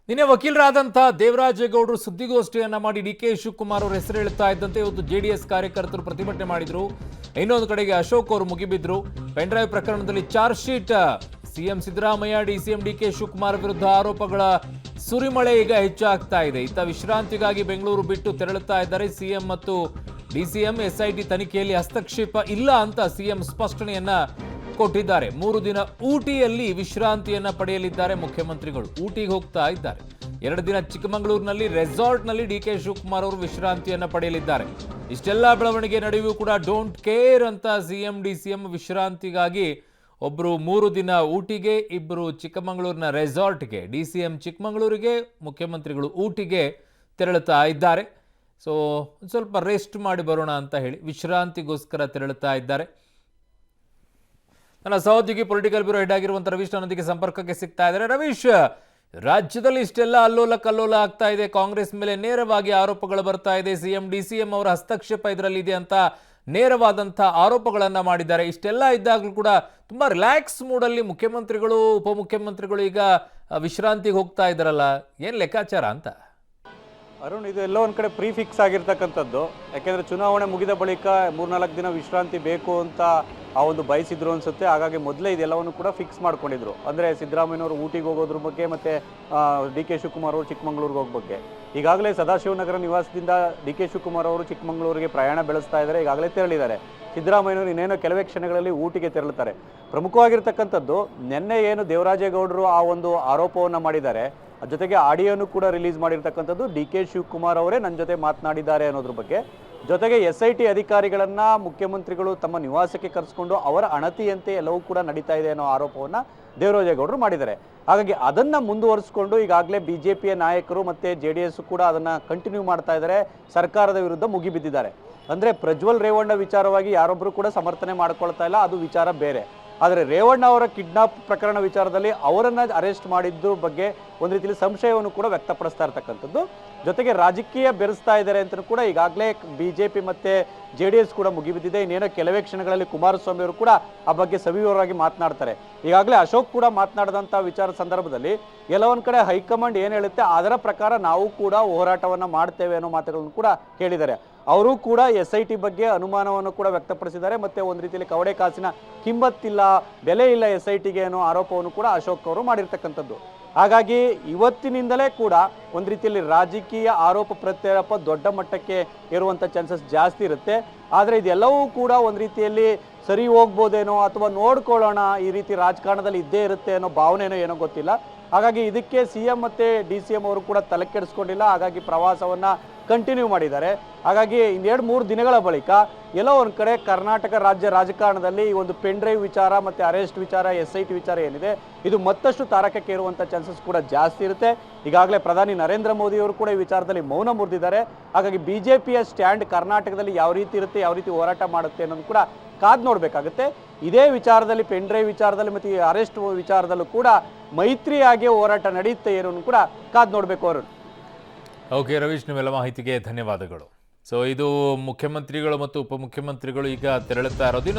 ನಿನ್ನೆ ವಕೀಲರಾದಂಥ ದೇವರಾಜೇಗೌಡರು ಸುದ್ದಿಗೋಷ್ಠಿಯನ್ನ ಮಾಡಿ ಡಿ.ಕೆ. ಶಿವಕುಮಾರ್ ಅವರು ಹೆಸರು ಹೇಳ್ತಾ ಇದ್ದಂತೆ ಇವತ್ತು ಜೆಡಿಎಸ್ ಕಾರ್ಯಕರ್ತರು ಪ್ರತಿಭಟನೆ ಮಾಡಿದ್ರು. ಇನ್ನೊಂದು ಕಡೆಗೆ ಅಶೋಕ್ ಅವರು ಮುಗಿಬಿದ್ರು. ಪೆನ್ಡ್ರೈವ್ ಪ್ರಕರಣದಲ್ಲಿ charge sheet CM Siddaramaiah DCM DK. Shivakumar ವಿರುದ್ಧ ಆರೋಪಗಳ ಸುರಿಮಳೆ ಈಗ ಹೆಚ್ಚಾಗ್ತಾ ಇದೆ. ಇತ್ತ ವಿಶ್ರಾಂತಿಗಾಗಿ ಬೆಂಗಳೂರು ಬಿಟ್ಟು ತೆರಳುತ್ತಾ ಇದ್ದಾರೆ ಸಿಎಂ ಮತ್ತು ಡಿಸಿಎಂ. ಎಸ್ಐಟಿ ತನಿಖೆಯಲ್ಲಿ ಹಸ್ತಕ್ಷೇಪ ಇಲ್ಲ ಅಂತ ಸಿಎಂ ಸ್ಪಷ್ಟನೆಯನ್ನ ಕೊಟ್ಟಿದ್ದಾರೆ. 3 ದಿನ ಊಟಿಯಲ್ಲಿ ವಿಶ್ರಾಂತಿಯನ್ನ ಪಡೆಯಲಿದ್ದಾರೆ ಮುಖ್ಯಮಂತ್ರಿಗಳು. ಊಟಿಗೆ ಹೋಗ್ತಾ ಇದ್ದಾರೆ. 2 ದಿನ ಚಿಕ್ಕಮಗಳೂರಿನಲ್ಲಿ ರೆಸಾರ್ಟ್ನಲ್ಲಿ ಡಿ.ಕೆ. ಶಿವಕುಮಾರ್ ಅವರು ವಿಶ್ರಾಂತಿಯನ್ನ ಪಡೆಯಲಿದ್ದಾರೆ. ಇಷ್ಟೆಲ್ಲ ಬೆಳವಣಿಗೆ ನಡುವೆಯೂ ಕೂಡ ಡೋಂಟ್ ಕೇರ್ ಅಂತ ಸಿಎಂ ಡಿಸಿಎಂ ವಿಶ್ರಾಂತಿಗಾಗಿ ಒಬ್ರು 3 ದಿನ ಊಟಿಗೆ, ಇಬ್ಬರು ಚಿಕ್ಕಮಗಳೂರಿನ ರೆಸಾರ್ಟ್ಗೆ, ಡಿಸಿಎಂ ಚಿಕ್ಕಮಗಳೂರಿಗೆ, ಮುಖ್ಯಮಂತ್ರಿಗಳು ಊಟಿಗೆ ತೆರಳುತ್ತಾ ಇದ್ದಾರೆ. ಸೊ ಸ್ವಲ್ಪ ರೆಸ್ಟ್ ಮಾಡಿ ಬರೋಣ ಅಂತ ಹೇಳಿ ವಿಶ್ರಾಂತಿಗೋಸ್ಕರ ತೆರಳುತ್ತಾ ಇದ್ದಾರೆ. ನನ್ನ ಸಹೋದ್ಯೋಗಿ ಪೊಲಿಟಿಕಲ್ ಬ್ಯೂರೋ ಹೆಡ್ ಆಗಿರುವಂಥ ರವೀಶ್ ನನ್ನೊಂದಿಗೆ ಸಂಪರ್ಕಕ್ಕೆ ಸಿಗ್ತಾ ಇದ್ದಾರೆ. ರವೀಶ್, ರಾಜ್ಯದಲ್ಲಿ ಇಷ್ಟೆಲ್ಲ ಅಲ್ಲೋಲ ಕಲ್ಲೋಲ ಆಗ್ತಾ ಇದೆ, ಕಾಂಗ್ರೆಸ್ ಮೇಲೆ ನೇರವಾಗಿ ಆರೋಪಗಳು ಬರ್ತಾ ಇದೆ, ಸಿಎಂ ಡಿಸಿಎಂ ಅವರ ಹಸ್ತಕ್ಷೇಪ ಇದರಲ್ಲಿ ಇದೆ ಅಂತ ನೇರವಾದಂಥ ಆರೋಪಗಳನ್ನ ಮಾಡಿದ್ದಾರೆ. ಇಷ್ಟೆಲ್ಲ ಇದ್ದಾಗಲೂ ಕೂಡ ತುಂಬಾ ರಿಲ್ಯಾಕ್ಸ್ ಮೂಡಲ್ಲಿ ಮುಖ್ಯಮಂತ್ರಿಗಳು ಉಪಮುಖ್ಯಮಂತ್ರಿಗಳು ಈಗ ವಿಶ್ರಾಂತಿಗೆ ಹೋಗ್ತಾ ಇದ್ದಾರಲ್ಲ, ಏನ್ ಲೆಕ್ಕಾಚಾರ ಅಂತ? ಅರುಣ್, ಇದು ಎಲ್ಲೋ ಒಂದು ಕಡೆ ಪ್ರೀಫಿಕ್ಸ್ ಆಗಿರ್ತಕ್ಕಂಥದ್ದು. ಯಾಕೆಂದರೆ ಚುನಾವಣೆ ಮುಗಿದ ಬಳಿಕ 3-4 ದಿನ ವಿಶ್ರಾಂತಿ ಬೇಕು ಅಂತ ಆ ಒಂದು ಬಯಸಿದ್ರು ಅನಿಸುತ್ತೆ. ಹಾಗಾಗಿ ಮೊದಲೇ ಇದೆಲ್ಲವನ್ನು ಕೂಡ ಫಿಕ್ಸ್ ಮಾಡ್ಕೊಂಡಿದ್ರು. ಅಂದರೆ ಸಿದ್ದರಾಮಯ್ಯನವರು ಊಟಿಗೆ ಹೋಗೋದ್ರ ಬಗ್ಗೆ ಮತ್ತು ಡಿ.ಕೆ. ಶಿವಕುಮಾರ್ ಅವರು ಚಿಕ್ಕಮಗಳೂರಿಗೆ ಹೋಗೋ ಬಗ್ಗೆ. ಈಗಾಗಲೇ ಸದಾಶಿವನಗರ ನಿವಾಸದಿಂದ ಡಿ.ಕೆ. ಶಿವಕುಮಾರ್ ಅವರು ಚಿಕ್ಕಮಗಳೂರಿಗೆ ಪ್ರಯಾಣ ಬೆಳೆಸ್ತಾ ಇದ್ದಾರೆ, ಈಗಾಗಲೇ ತೆರಳಿದ್ದಾರೆ. ಸಿದ್ದರಾಮಯ್ಯನವರು ಇನ್ನೇನೋ ಕೆಲವೇ ಕ್ಷಣಗಳಲ್ಲಿ ಊಟಿಗೆ ತೆರಳುತ್ತಾರೆ. ಪ್ರಮುಖವಾಗಿರ್ತಕ್ಕಂಥದ್ದು, ನಿನ್ನೆ ಏನು ದೇವರಾಜೇಗೌಡರು ಆ ಒಂದು ಆರೋಪವನ್ನು ಮಾಡಿದ್ದಾರೆ, ಜೊತೆಗೆ ಆಡಿಯೋನು ಕೂಡ ರಿಲೀಸ್ ಮಾಡಿರ್ತಕ್ಕಂಥದ್ದು ಡಿ.ಕೆ. ಶಿವಕುಮಾರ್ ಅವರೇ ನನ್ನ ಜೊತೆ ಮಾತನಾಡಿದ್ದಾರೆ ಅನ್ನೋದ್ರ ಬಗ್ಗೆ. ಜೊತೆಗೆ ಎಸ್ಐಟಿ ಅಧಿಕಾರಿಗಳನ್ನ ಮುಖ್ಯಮಂತ್ರಿಗಳು ತಮ್ಮ ನಿವಾಸಕ್ಕೆ ಕರೆಸ್ಕೊಂಡು ಅವರ ಅಣತಿಯಂತೆ ಎಲ್ಲವೂ ಕೂಡ ನಡೀತಾ ಇದೆ ಅನ್ನೋ ಆರೋಪವನ್ನು ದೇವರಾಜೇಗೌಡರು ಮಾಡಿದ್ದಾರೆ. ಹಾಗಾಗಿ ಅದನ್ನು ಮುಂದುವರಿಸಿಕೊಂಡು ಈಗಾಗಲೇ ಬಿಜೆಪಿಯ ನಾಯಕರು ಮತ್ತು JDS ಕೂಡ ಅದನ್ನು ಕಂಟಿನ್ಯೂ ಮಾಡ್ತಾ ಇದ್ದಾರೆ. ಸರ್ಕಾರದ ವಿರುದ್ಧ ಮುಗಿಬಿದ್ದಿದ್ದಾರೆ. ಅಂದರೆ ಪ್ರಜ್ವಲ್ ರೇವಣ್ಣ ವಿಚಾರವಾಗಿ ಯಾರೊಬ್ಬರು ಕೂಡ ಸಮರ್ಥನೆ ಮಾಡ್ಕೊಳ್ತಾ ಇಲ್ಲ, ಅದು ವಿಚಾರ ಬೇರೆ. ಆದರೆ ರೇವಣ್ಣ ಅವರ ಕಿಡ್ನಾಪ್ ಪ್ರಕರಣ ವಿಚಾರದಲ್ಲಿ ಅವರನ್ನು ಅರೆಸ್ಟ್ ಮಾಡಿದ್ದು ಬಗ್ಗೆ ಒಂದು ರೀತಿಯಲ್ಲಿ ಸಂಶಯವನ್ನು ಕೂಡ ವ್ಯಕ್ತಪಡಿಸ್ತಾ ಇರ್ತಕ್ಕಂಥದ್ದು. ಜೊತೆಗೆ ರಾಜಕೀಯ ಬೆರೆಸ್ತಾ ಇದ್ದಾರೆ ಅಂತ ಕೂಡ ಈಗಾಗಲೇ ಬಿಜೆಪಿ ಮತ್ತು JDS ಕೂಡ ಮುಗಿಬಿದ್ದಿದೆ. ಇನ್ನೇನೋ ಕೆಲವೇ ಕ್ಷಣಗಳಲ್ಲಿ ಕುಮಾರಸ್ವಾಮಿ ಅವರು ಕೂಡ ಆ ಬಗ್ಗೆ ಸವಿವರವಾಗಿ ಮಾತನಾಡ್ತಾರೆ. ಈಗಾಗಲೇ ಅಶೋಕ್ ಕೂಡ ಮಾತನಾಡಿದಂಥ ವಿಚಾರ ಸಂದರ್ಭದಲ್ಲಿ ಎಲ್ಲವೊಂದು ಕಡೆ ಹೈಕಮಾಂಡ್ ಏನು ಹೇಳುತ್ತೆ ಅದರ ಪ್ರಕಾರ ನಾವು ಕೂಡ ಹೋರಾಟವನ್ನು ಮಾಡ್ತೇವೆ ಅನ್ನೋ ಮಾತುಗಳನ್ನು ಕೂಡ ಹೇಳಿದ್ದಾರೆ. ಅವರು ಕೂಡ SIT ಬಗ್ಗೆ ಅನುಮಾನವನ್ನು ಕೂಡ ವ್ಯಕ್ತಪಡಿಸಿದ್ದಾರೆ. ಮತ್ತು ಒಂದು ರೀತಿಯಲ್ಲಿ ಕವಡೆ ಕಾಸಿನ ಕಿಮ್ಮತ್ತಿಲ್ಲ, ಬೆಲೆ ಇಲ್ಲ SITಗೆ ಅನ್ನೋ ಆರೋಪವನ್ನು ಕೂಡ ಅಶೋಕ್ ಅವರು ಮಾಡಿರ್ತಕ್ಕಂಥದ್ದು. ಹಾಗಾಗಿ ಇವತ್ತಿನಿಂದಲೇ ಕೂಡ ಒಂದು ರೀತಿಯಲ್ಲಿ ರಾಜಕೀಯ ಆರೋಪ ಪ್ರತ್ಯಾರೋಪ ದೊಡ್ಡ ಮಟ್ಟಕ್ಕೆ ಇರುವಂಥ ಚಾನ್ಸಸ್ ಜಾಸ್ತಿ ಇರುತ್ತೆ. ಆದರೆ ಇದೆಲ್ಲವೂ ಕೂಡ ಒಂದು ರೀತಿಯಲ್ಲಿ ಸರಿ ಹೋಗ್ಬೋದೇನೋ ಅಥವಾ ನೋಡ್ಕೊಳ್ಳೋಣ, ಈ ರೀತಿ ರಾಜಕಾರಣದಲ್ಲಿ ಇದ್ದೇ ಇರುತ್ತೆ ಅನ್ನೋ ಭಾವನೆನೋ ಏನೋ ಗೊತ್ತಿಲ್ಲ. ಹಾಗಾಗಿ ಇದಕ್ಕೆ CM ಮತ್ತು DCM ಅವರು ಕೂಡ ತಲೆ ಕೆಡಿಸ್ಕೊಂಡಿಲ್ಲ. ಹಾಗಾಗಿ ಪ್ರವಾಸವನ್ನು ಕಂಟಿನ್ಯೂ ಮಾಡಿದ್ದಾರೆ. ಹಾಗಾಗಿ 2-3 ದಿನಗಳ ಬಳಿಕ ಎಲ್ಲೋ ಒಂದು ಕಡೆ ಕರ್ನಾಟಕ ರಾಜ್ಯ ರಾಜಕಾರಣದಲ್ಲಿ ಈ ಒಂದು ಪೆನ್ಡ್ರೈವ್ ವಿಚಾರ ಮತ್ತು ಅರೆಸ್ಟ್ ವಿಚಾರ, SIT ವಿಚಾರ ಏನಿದೆ ಇದು ಮತ್ತಷ್ಟು ತಾರಕಕ್ಕೆ ಇರುವಂಥ ಚಾನ್ಸಸ್ ಕೂಡ ಜಾಸ್ತಿ ಇರುತ್ತೆ. ಈಗಾಗಲೇ ಪ್ರಧಾನಿ ನರೇಂದ್ರ ಮೋದಿ ಅವರು ಕೂಡ ಈ ವಿಚಾರದಲ್ಲಿ ಮೌನ ಮುರಿದಿದ್ದಾರೆ. ಹಾಗಾಗಿ BJPಯ ಸ್ಟ್ಯಾಂಡ್ ಕರ್ನಾಟಕದಲ್ಲಿ ಯಾವ ರೀತಿ ಇರುತ್ತೆ, ಯಾವ ರೀತಿ ಹೋರಾಟ ಮಾಡುತ್ತೆ ಅನ್ನೋದು ಕೂಡ ಕಾದು ನೋಡಬೇಕಾಗುತ್ತೆ. ಇದೇ ವಿಚಾರದಲ್ಲಿ ಪೆನ್ಡ್ರೈವ್ ವಿಚಾರದಲ್ಲಿ ಮತ್ತು ಈ ಅರೆಸ್ಟ್ ವಿಚಾರದಲ್ಲೂ ಕೂಡ ಮೈತ್ರಿಯಾಗಿ ಹೋರಾಟ ನಡೆಯುತ್ತೆ ಏನೋ ಕೂಡ ಕಾದು ನೋಡಬೇಕು ಅವರು. ಓಕೆ ರವೀಶ್, ನಿಮ್ಮೆಲ್ಲ ಮಾಹಿತಿಗೆ ಧನ್ಯವಾದಗಳು. ಸೊ ಇದು ಮುಖ್ಯಮಂತ್ರಿಗಳು ಮತ್ತು ಉಪಮುಖ್ಯಮಂತ್ರಿಗಳು ಈಗ ತೆರಳುತ್ತಾ ಇರೋದು.